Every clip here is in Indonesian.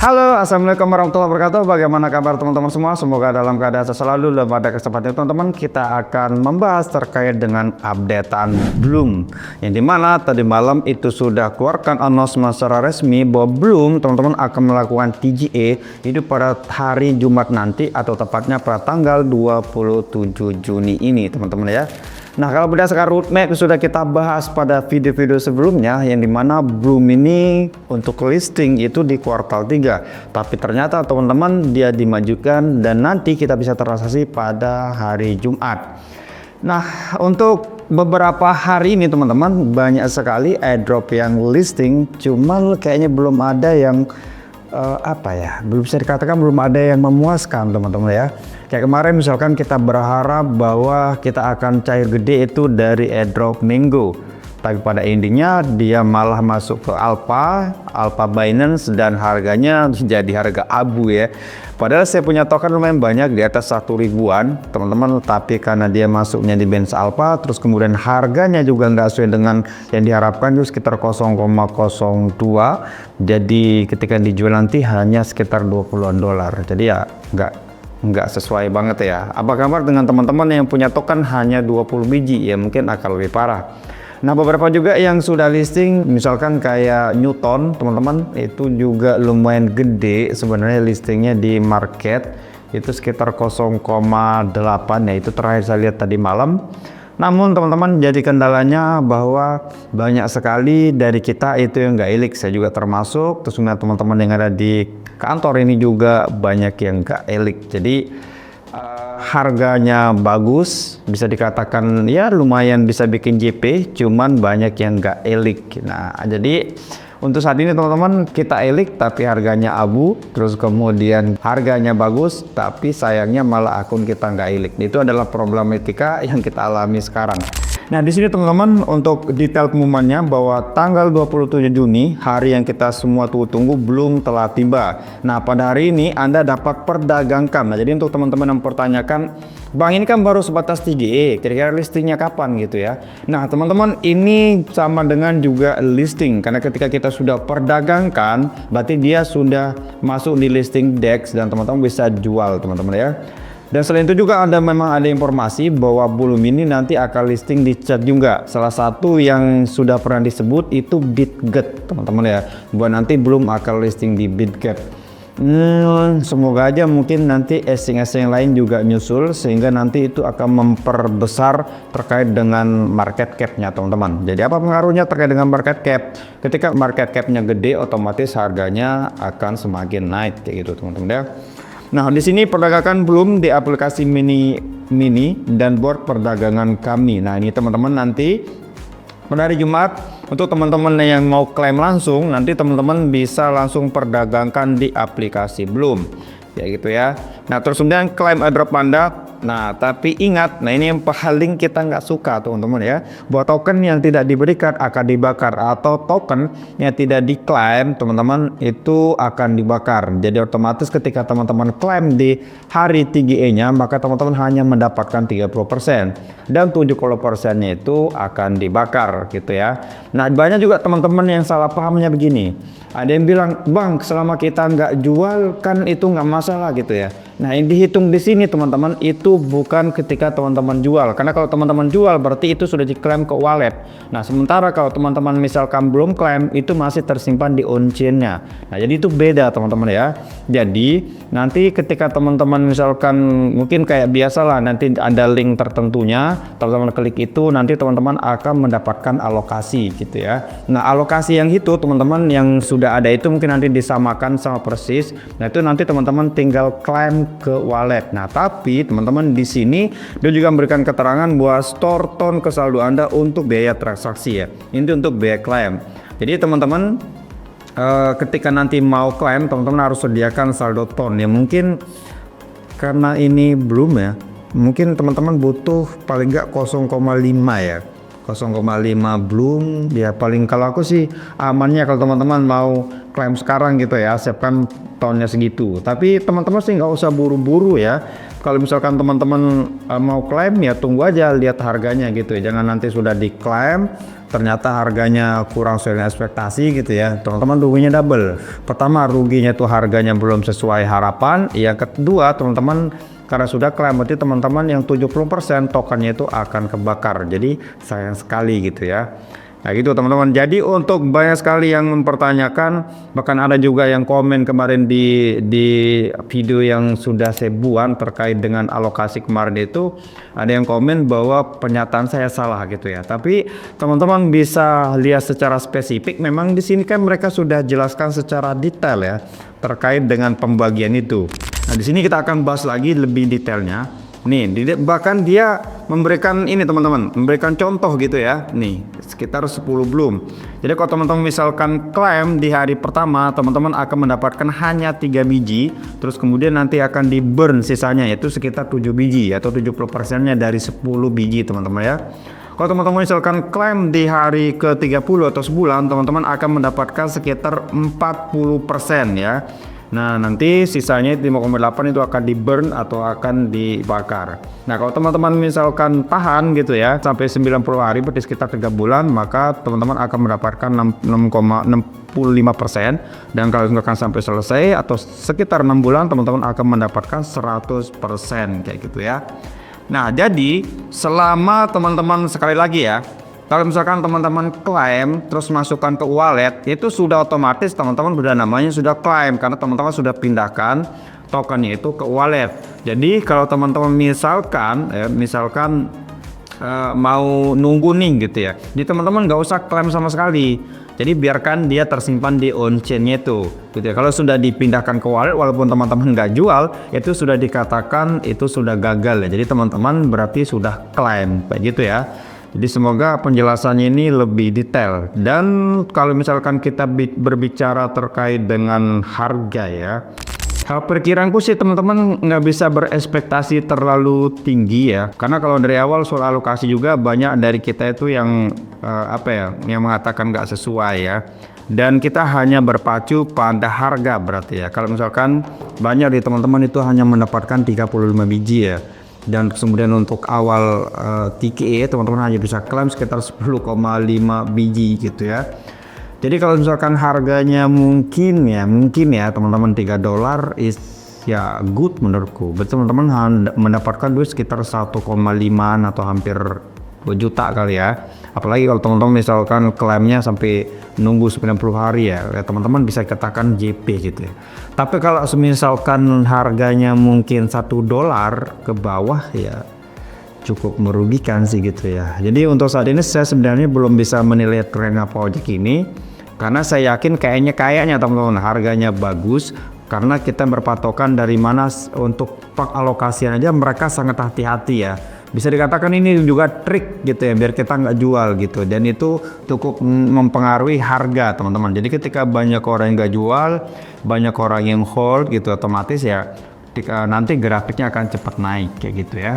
Halo, assalamualaikum warahmatullahi wabarakatuh. Bagaimana kabar teman-teman semua? Semoga dalam keadaan selalu. Dan pada kesempatan ini teman-teman, kita akan membahas terkait dengan updatean Bloom, yang dimana tadi malam itu sudah keluarkan announcement secara resmi bahwa Bloom teman-teman akan melakukan TGA itu pada hari Jumat nanti, atau tepatnya pada tanggal 27 Juni ini teman-teman ya. Nah, kalau berdasarkan roadmap sudah kita bahas pada video-video sebelumnya, yang dimana Bloom ini untuk listing itu di kuartal 3, tapi ternyata teman-teman dia dimajukan dan nanti kita bisa transaksi pada hari Jumat. Nah, untuk beberapa hari ini teman-teman banyak sekali airdrop yang listing, cuman kayaknya belum ada yang belum bisa dikatakan belum ada yang memuaskan teman-teman ya. Kayak kemarin misalkan kita berharap bahwa kita akan cair gede itu dari airdrop Mango, tapi pada intinya dia malah masuk ke Alpha Binance dan harganya jadi harga abu ya. Padahal saya punya token lumayan banyak di atas 1.000-an teman-teman, tapi karena dia masuknya di Binance Alpha, terus kemudian harganya juga nggak sesuai dengan yang diharapkan, itu sekitar 0,02. Jadi ketika dijual nanti hanya sekitar $20. Jadi ya nggak sesuai banget ya. Apa kabar dengan teman-teman yang punya token hanya 20 biji? Ya mungkin akan lebih parah. Nah, beberapa juga yang sudah listing, misalkan kayak Newton teman-teman, itu juga lumayan gede sebenarnya listingnya di market, itu sekitar 0,8 ya, itu terakhir saya lihat tadi malam. Namun teman-teman, jadi kendalanya bahwa banyak sekali dari kita itu yang nggak elik, saya juga termasuk. Terus teman-teman yang ada di kantor ini juga banyak yang nggak elik. Jadi harganya bagus, bisa dikatakan ya lumayan bisa bikin JP, cuman banyak yang nggak elik. Nah, jadi untuk saat ini teman-teman kita elik tapi harganya abu, terus kemudian harganya bagus tapi sayangnya malah akun kita nggak elik. Itu adalah problematika yang kita alami sekarang. Nah, di sini teman-teman untuk detail pengumumannya bahwa tanggal 27 Juni, hari yang kita semua tunggu belum telah tiba. Nah, pada hari ini Anda dapat perdagangkan. Nah, jadi untuk teman-teman yang mempertanyakan, Bang ini kan baru sebatas TGA, kira-kira listingnya kapan gitu ya. Nah, teman-teman ini sama dengan juga listing, karena ketika kita sudah perdagangkan, berarti dia sudah masuk di listing DEX dan teman-teman bisa jual teman-teman ya. Dan selain itu juga memang ada informasi bahwa Bloom ini nanti akan listing di chat juga. Salah satu yang sudah pernah disebut itu BitGet teman-teman ya, bahwa nanti Bloom akan listing di BitGet. Semoga aja mungkin nanti exchange lain juga nyusul, sehingga nanti itu akan memperbesar terkait dengan market cap-nya teman-teman. Jadi apa pengaruhnya terkait dengan market cap? Ketika market cap-nya gede, otomatis harganya akan semakin naik kayak gitu teman-teman ya. Nah, di sini perdagangan Bloom di aplikasi mini dan board perdagangan kami. Nah, ini teman-teman nanti pada hari Jumat untuk teman-teman yang mau klaim langsung, nanti teman-teman bisa langsung perdagangkan di aplikasi Bloom. Ya gitu ya. Nah, terus kemudian klaim airdrop Anda. Nah, tapi ingat, nah ini yang paling kita nggak suka teman-teman ya, bahwa token yang tidak diberikan akan dibakar, atau token yang tidak diklaim teman-teman itu akan dibakar. Jadi otomatis ketika teman-teman klaim di hari TGA-nya, maka teman-teman hanya mendapatkan 30% dan 70%-nya itu akan dibakar gitu ya. Nah, banyak juga teman-teman yang salah pahamnya begini. Ada yang bilang, Bang, selama kita nggak jual kan itu nggak masalah gitu ya. Nah, yang dihitung di sini teman-teman itu bukan ketika teman-teman jual, karena kalau teman-teman jual berarti itu sudah diklaim ke wallet. Nah, sementara kalau teman-teman misalkan belum klaim, itu masih tersimpan di on-chain-nya. Nah, jadi itu beda teman-teman ya. Jadi nanti ketika teman-teman misalkan mungkin kayak biasalah, nanti ada link tertentunya, teman-teman klik itu, nanti teman-teman akan mendapatkan alokasi gitu ya. Nah, alokasi yang itu teman-teman yang sudah ada itu mungkin nanti disamakan sama persis. Nah, itu nanti teman-teman tinggal klaim ke wallet. Nah, tapi teman-teman di sini dia juga memberikan keterangan bahwa store ton ke saldo Anda untuk biaya transaksi ya. Ini untuk biaya klaim. Jadi teman-teman ketika nanti mau klaim, teman-teman harus sediakan saldo ton ya. Mungkin karena ini belum ya, mungkin teman-teman butuh paling nggak 0,5 ya. 0,5 belum ya. Paling kalau aku sih amannya kalau teman-teman mau klaim sekarang gitu ya, siapkan tonnya segitu. Tapi teman-teman sih nggak usah buru-buru ya. Kalau misalkan teman-teman mau klaim ya tunggu aja lihat harganya gitu ya. Jangan nanti sudah diklaim ternyata harganya kurang sesuai dengan ekspektasi gitu ya, teman-teman ruginya double. Pertama ruginya tuh harganya belum sesuai harapan, yang kedua teman-teman karena sudah klaim berarti teman-teman yang 70% tokennya itu akan kebakar, jadi sayang sekali gitu ya. Nah gitu teman-teman, jadi untuk banyak sekali yang mempertanyakan, bahkan ada juga yang komen kemarin di video yang sudah saya buat terkait dengan alokasi kemarin itu, ada yang komen bahwa pernyataan saya salah gitu ya. Tapi teman-teman bisa lihat secara spesifik, memang di sini kan mereka sudah jelaskan secara detail ya terkait dengan pembagian itu. Nah di sini kita akan bahas lagi lebih detailnya. Nih, bahkan dia memberikan ini teman-teman, memberikan contoh gitu ya. Nih, sekitar 10 belum. Jadi kalau teman-teman misalkan klaim di hari pertama, teman-teman akan mendapatkan hanya 3 biji, terus kemudian nanti akan di burn sisanya yaitu sekitar 7 biji atau 70%-nya dari 10 biji teman-teman ya. Kalau teman-teman misalkan klaim di hari ke-30 atau sebulan, teman-teman akan mendapatkan sekitar 40% ya. Nah nanti sisanya 5,8 itu akan di burn atau akan dibakar. Nah kalau teman-teman misalkan tahan gitu ya sampai 90 hari berarti sekitar 3 bulan, maka teman-teman akan mendapatkan 6,65%. Dan kalau misalkan sampai selesai atau sekitar 6 bulan, teman-teman akan mendapatkan 100% kayak gitu ya. Nah jadi selama teman-teman, sekali lagi ya, kalau misalkan teman-teman klaim terus masukkan ke wallet, itu sudah otomatis teman-teman sudah namanya sudah klaim karena teman-teman sudah pindahkan tokennya itu ke wallet. Jadi kalau teman-teman misalkan mau nunggu nih gitu ya, jadi teman-teman nggak usah klaim sama sekali. Jadi biarkan dia tersimpan di on-chain-nya itu gitu ya. Kalau sudah dipindahkan ke wallet walaupun teman-teman nggak jual, itu sudah dikatakan itu sudah gagal ya. Jadi teman-teman berarti sudah klaim kayak gitu ya. Jadi semoga penjelasannya ini lebih detail. Dan kalau misalkan kita berbicara terkait dengan harga ya, perkiraanku sih teman-teman nggak bisa berekspektasi terlalu tinggi ya. Karena kalau dari awal soal alokasi juga banyak dari kita itu yang yang mengatakan nggak sesuai ya. Dan kita hanya berpacu pada harga berarti ya. Kalau misalkan banyak di teman-teman itu hanya mendapatkan 35 biji ya. Dan kemudian untuk awal TKE teman-teman hanya bisa klaim sekitar 10,5 biji gitu ya. Jadi kalau misalkan harganya mungkin ya teman-teman $3 is ya good menurutku. Betul teman-teman mendapatkan duit sekitar 1,5 atau hampir 2 juta kali ya. Apalagi kalau teman-teman misalkan klaimnya sampai nunggu 90 hari ya teman-teman bisa katakan JP gitu ya. Tapi kalau misalkan harganya mungkin $1 ke bawah ya cukup merugikan sih gitu ya. Jadi untuk saat ini saya sebenarnya belum bisa menilai trennya project ini karena saya yakin kayaknya teman-teman harganya bagus karena kita berpatokan dari mana untuk pengalokasian aja mereka sangat hati-hati ya. Bisa dikatakan ini juga trik gitu ya biar kita nggak jual gitu, dan itu cukup mempengaruhi harga teman-teman. Jadi ketika banyak orang yang nggak jual, banyak orang yang hold gitu, otomatis ya nanti grafiknya akan cepat naik kayak gitu ya.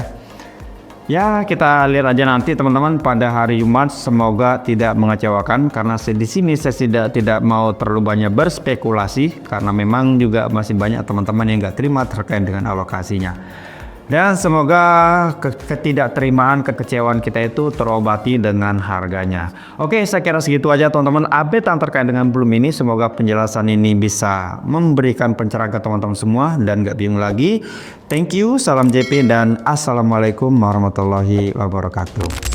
Ya kita lihat aja nanti teman-teman pada hari Jumat, semoga tidak mengecewakan karena di sini saya tidak mau terlalu banyak berspekulasi karena memang juga masih banyak teman-teman yang nggak terima terkait dengan alokasinya. Dan semoga ketidakterimaan, kekecewaan kita itu terobati dengan harganya. Oke, saya kira segitu aja teman-teman update yang terkait dengan Bloom ini. Semoga penjelasan ini bisa memberikan pencerahan ke teman-teman semua dan gak bingung lagi. Thank you, salam JP dan assalamualaikum warahmatullahi wabarakatuh.